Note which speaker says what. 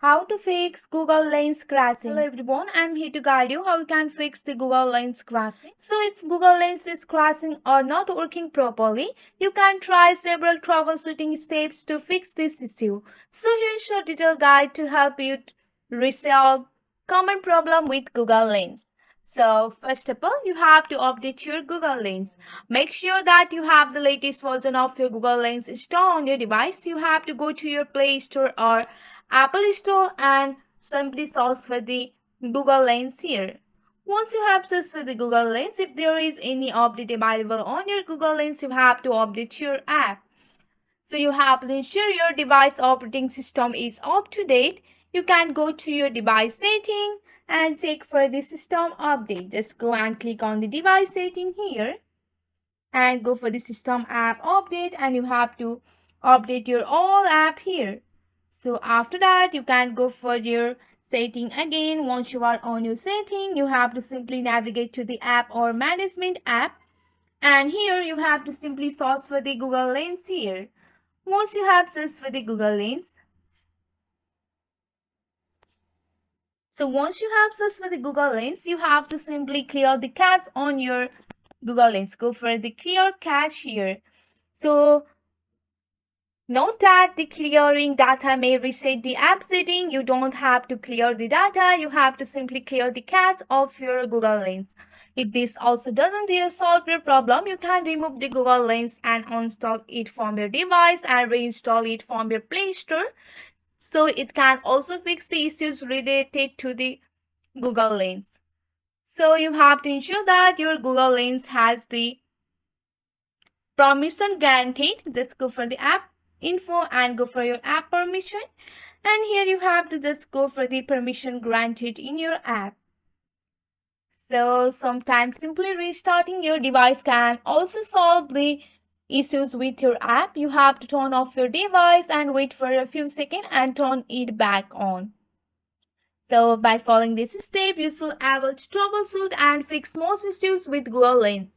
Speaker 1: How to fix Google Lens crashing. Hello everyone, I'm here to guide you how you can fix the Google Lens crashing. So if Google Lens is crashing or not working properly, you can try several troubleshooting steps to fix this issue. So here's a detailed guide to help you resolve common problem with Google Lens. So first of all, you have to update your Google Lens. Make sure that you have the latest version of your Google Lens installed on your device. You have to go to your Play Store or Apple Store and simply search for the Google Lens here. Once you have searched for the Google Lens, if there is any update available on your Google Lens, you have to update your app. So you have to ensure your device operating system is up to date. You can go to your device setting and check for the system update. Just go and click on the device setting here and go for the system app update, and you have to update your all app here. So after that, you can go for your setting again. Once you are on your setting, you have to simply navigate to the app or management app. And here you have to simply search for the Google Lens here. Once you have searched for the Google Lens, once you have searched for the Google Lens, you have to simply clear the cache on your Google Lens. Go for the clear cache here. So note that the clearing data may reset the app setting. You don't have to clear the data. You have to simply clear the cache of your Google Lens. If this also doesn't solve your problem, you can remove the Google Lens and uninstall it from your device and reinstall it from your Play Store. So it can also fix the issues related to the Google Lens. So you have to ensure that your Google Lens has the permission guaranteed. Just go for the app info and go for your app permission, and here you have to just go for the permission granted in your app. So sometimes simply restarting your device can also solve the issues with your app. You have to turn off your device and wait for a few seconds and turn it back on. So by following this step, you should be able to troubleshoot and fix most issues with Google Lens.